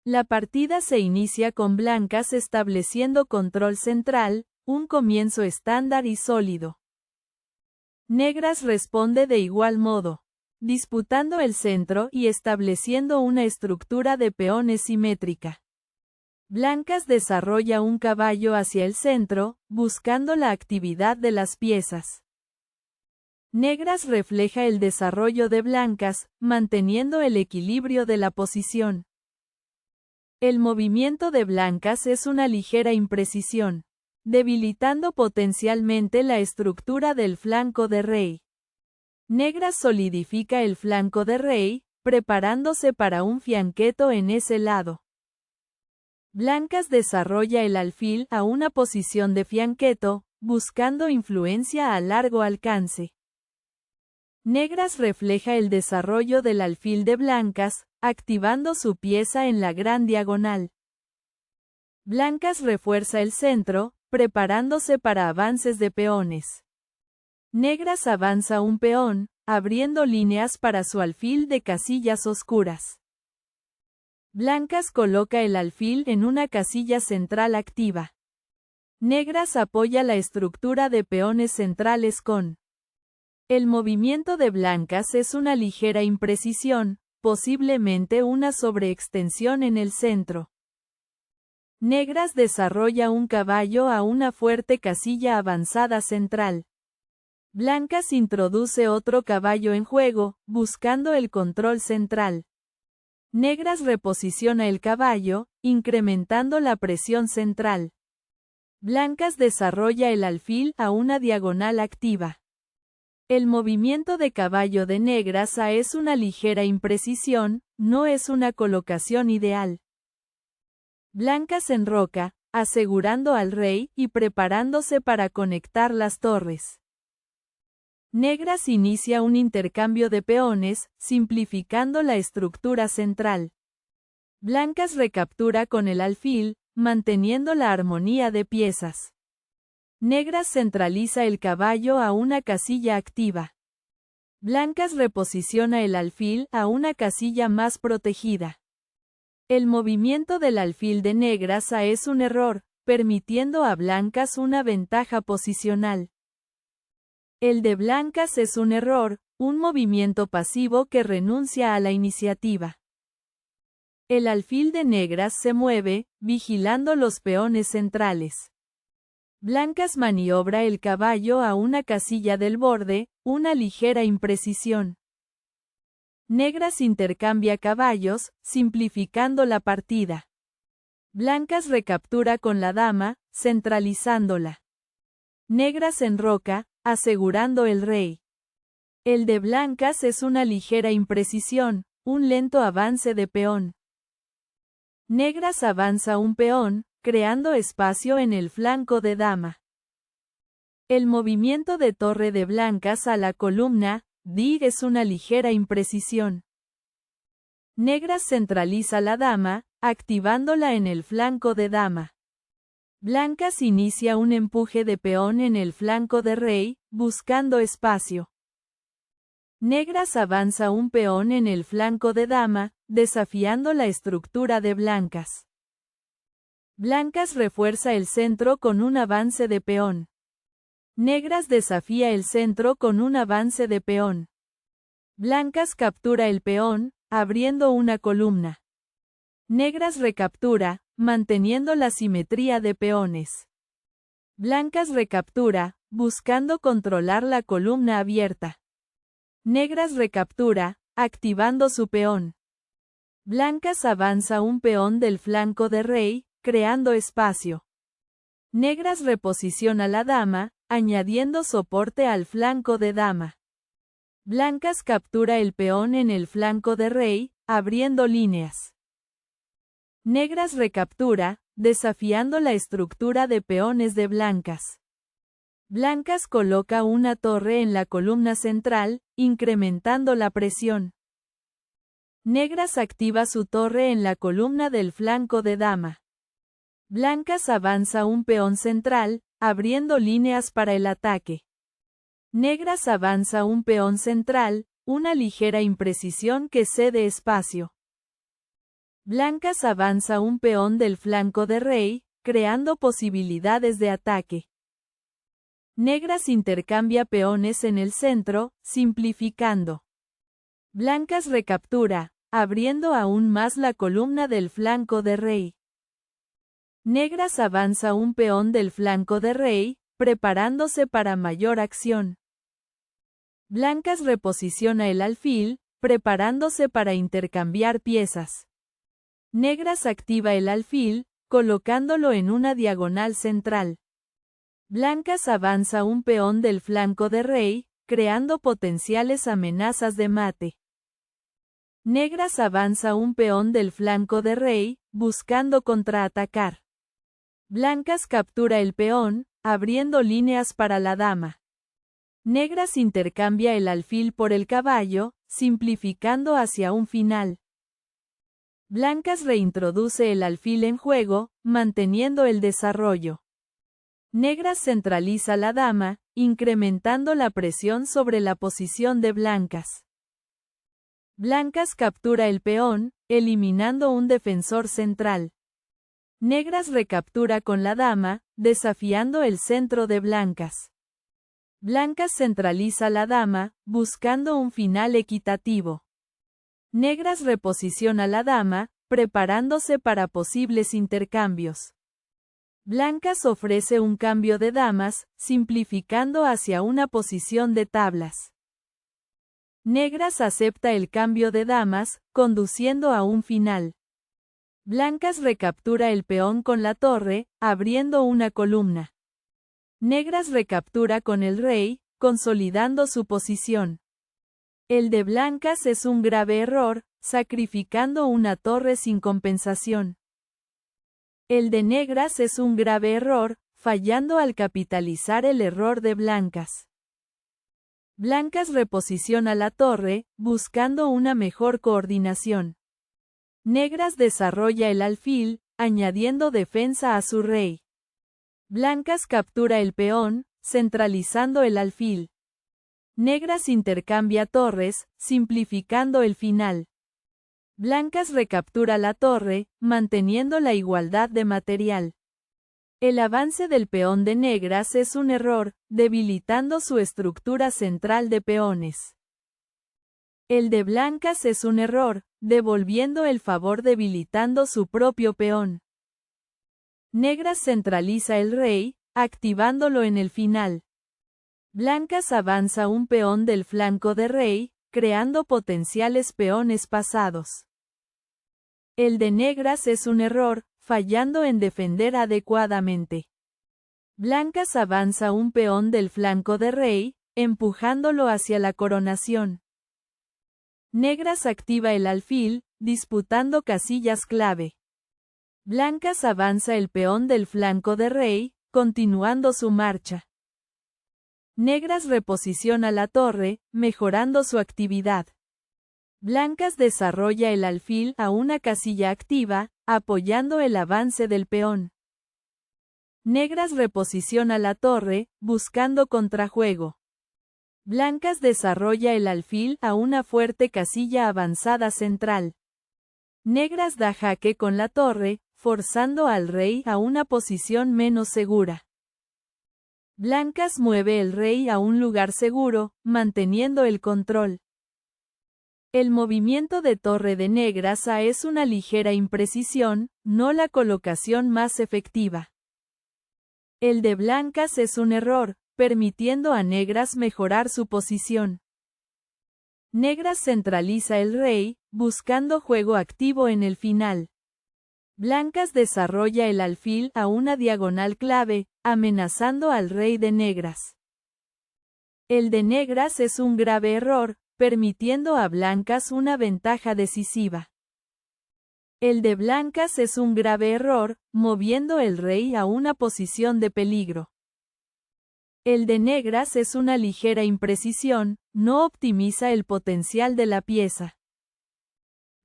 La partida se inicia con blancas estableciendo control central, un comienzo estándar y sólido. Negras responde de igual modo, disputando el centro y estableciendo una estructura de peones simétrica. Blancas desarrolla un caballo hacia el centro, buscando la actividad de las piezas. Negras refleja el desarrollo de blancas, manteniendo el equilibrio de la posición. El movimiento de blancas es una ligera imprecisión, debilitando potencialmente la estructura del flanco de rey. Negras solidifica el flanco de rey, preparándose para un fianqueto en ese lado. Blancas desarrolla el alfil a una posición de fianqueto, buscando influencia a largo alcance. Negras refleja el desarrollo del alfil de blancas, activando su pieza en la gran diagonal. Blancas refuerza el centro, preparándose para avances de peones. Negras avanza un peón, abriendo líneas para su alfil de casillas oscuras. Blancas coloca el alfil en una casilla central activa. Negras apoya la estructura de peones centrales con. El movimiento de blancas es una ligera imprecisión, posiblemente una sobreextensión en el centro. Negras desarrolla un caballo a una fuerte casilla avanzada central. Blancas introduce otro caballo en juego, buscando el control central. Negras reposiciona el caballo, incrementando la presión central. Blancas desarrolla el alfil a una diagonal activa. El movimiento de caballo de negras es una ligera imprecisión, no es una colocación ideal. Blancas enroca, asegurando al rey y preparándose para conectar las torres. Negras inicia un intercambio de peones, simplificando la estructura central. Blancas recaptura con el alfil, manteniendo la armonía de piezas. Negras centraliza el caballo a una casilla activa. Blancas reposiciona el alfil a una casilla más protegida. El movimiento del alfil de negras es un error, permitiendo a blancas una ventaja posicional. El de blancas es un error, un movimiento pasivo que renuncia a la iniciativa. El alfil de negras se mueve, vigilando los peones centrales. Blancas maniobra el caballo a una casilla del borde, una ligera imprecisión. Negras intercambia caballos, simplificando la partida. Blancas recaptura con la dama, centralizándola. Negras enroca, asegurando el rey. El de blancas es una ligera imprecisión, un lento avance de peón. Negras avanza un peón, creando espacio en el flanco de dama. El movimiento de torre de blancas a la columna, dig es una ligera imprecisión. Negras centraliza la dama, activándola en el flanco de dama. Blancas inicia un empuje de peón en el flanco de rey, buscando espacio. Negras avanza un peón en el flanco de dama, desafiando la estructura de blancas. Blancas refuerza el centro con un avance de peón. Negras desafía el centro con un avance de peón. Blancas captura el peón, abriendo una columna. Negras recaptura, manteniendo la simetría de peones. Blancas recaptura, buscando controlar la columna abierta. Negras recaptura, activando su peón. Blancas avanza un peón del flanco de rey, creando espacio. Negras reposiciona la dama, añadiendo soporte al flanco de dama. Blancas captura el peón en el flanco de rey, abriendo líneas. Negras recaptura, desafiando la estructura de peones de blancas. Blancas coloca una torre en la columna central, incrementando la presión. Negras activa su torre en la columna del flanco de dama. Blancas avanza un peón central, abriendo líneas para el ataque. Negras avanza un peón central, una ligera imprecisión que cede espacio. Blancas avanza un peón del flanco de rey, creando posibilidades de ataque. Negras intercambia peones en el centro, simplificando. Blancas recaptura, abriendo aún más la columna del flanco de rey. Negras avanza un peón del flanco de rey, preparándose para mayor acción. Blancas reposiciona el alfil, preparándose para intercambiar piezas. Negras activa el alfil, colocándolo en una diagonal central. Blancas avanza un peón del flanco de rey, creando potenciales amenazas de mate. Negras avanza un peón del flanco de rey, buscando contraatacar. Blancas captura el peón, abriendo líneas para la dama. Negras intercambia el alfil por el caballo, simplificando hacia un final. Blancas reintroduce el alfil en juego, manteniendo el desarrollo. Negras centraliza la dama, incrementando la presión sobre la posición de blancas. Blancas captura el peón, eliminando un defensor central. Negras recaptura con la dama, desafiando el centro de blancas. Blancas centraliza la dama, buscando un final equitativo. Negras reposiciona la dama, preparándose para posibles intercambios. Blancas ofrece un cambio de damas, simplificando hacia una posición de tablas. Negras acepta el cambio de damas, conduciendo a un final. Blancas recaptura el peón con la torre, abriendo una columna. Negras recaptura con el rey, consolidando su posición. El de blancas es un grave error, sacrificando una torre sin compensación. El de negras es un grave error, fallando al capitalizar el error de blancas. Blancas reposiciona la torre, buscando una mejor coordinación. Negras desarrolla el alfil, añadiendo defensa a su rey. Blancas captura el peón, centralizando el alfil. Negras intercambia torres, simplificando el final. Blancas recaptura la torre, manteniendo la igualdad de material. El avance del peón de negras es un error, debilitando su estructura central de peones. El de blancas es un error, devolviendo el favor debilitando su propio peón. Negras centraliza el rey, activándolo en el final. Blancas avanza un peón del flanco de rey, creando potenciales peones pasados. El de negras es un error, fallando en defender adecuadamente. Blancas avanza un peón del flanco de rey, empujándolo hacia la coronación. Negras activa el alfil, disputando casillas clave. Blancas avanza el peón del flanco de rey, continuando su marcha. Negras reposiciona la torre, mejorando su actividad. Blancas desarrolla el alfil a una casilla activa, apoyando el avance del peón. Negras reposiciona la torre, buscando contrajuego. Blancas desarrolla el alfil a una fuerte casilla avanzada central. Negras da jaque con la torre, forzando al rey a una posición menos segura. Blancas mueve el rey a un lugar seguro, manteniendo el control. El movimiento de torre de negras es una ligera imprecisión, no la colocación más efectiva. El de blancas es un error, permitiendo a negras mejorar su posición. Negras centraliza el rey, buscando juego activo en el final. Blancas desarrolla el alfil a una diagonal clave, amenazando al rey de negras. El de negras es un grave error, permitiendo a blancas una ventaja decisiva. El de blancas es un grave error, moviendo el rey a una posición de peligro. El de negras es una ligera imprecisión, no optimiza el potencial de la pieza.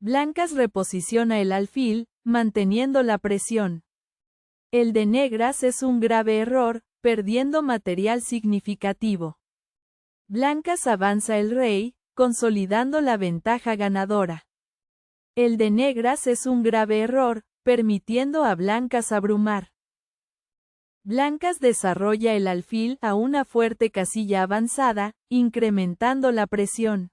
Blancas reposiciona el alfil, manteniendo la presión. El de negras es un grave error, perdiendo material significativo. Blancas avanza el rey, consolidando la ventaja ganadora. El de negras es un grave error, permitiendo a blancas abrumar. Blancas desarrolla el alfil a una fuerte casilla avanzada, incrementando la presión.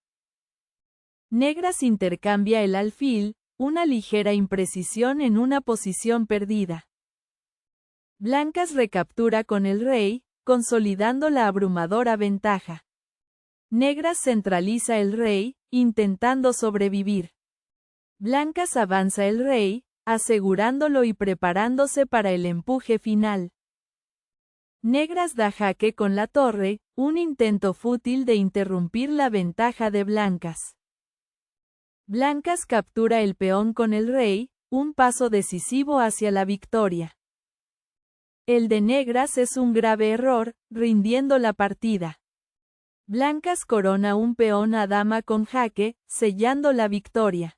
Negras intercambia el alfil, una ligera imprecisión en una posición perdida. Blancas recaptura con el rey, consolidando la abrumadora ventaja. Negras centraliza el rey, intentando sobrevivir. Blancas avanza el rey, asegurándolo y preparándose para el empuje final. Negras da jaque con la torre, un intento fútil de interrumpir la ventaja de blancas. Blancas captura el peón con el rey, un paso decisivo hacia la victoria. El de negras es un grave error, rindiendo la partida. Blancas corona un peón a dama con jaque, sellando la victoria.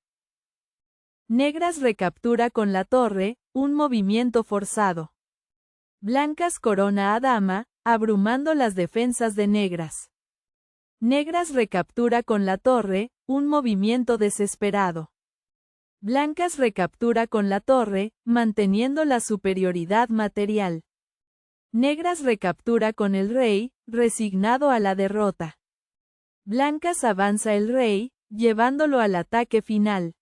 Negras recaptura con la torre, un movimiento forzado. Blancas corona a dama, abrumando las defensas de negras. Negras recaptura con la torre, un movimiento desesperado. Blancas recaptura con la torre, manteniendo la superioridad material. Negras recaptura con el rey, resignado a la derrota. Blancas avanza el rey, llevándolo al ataque final.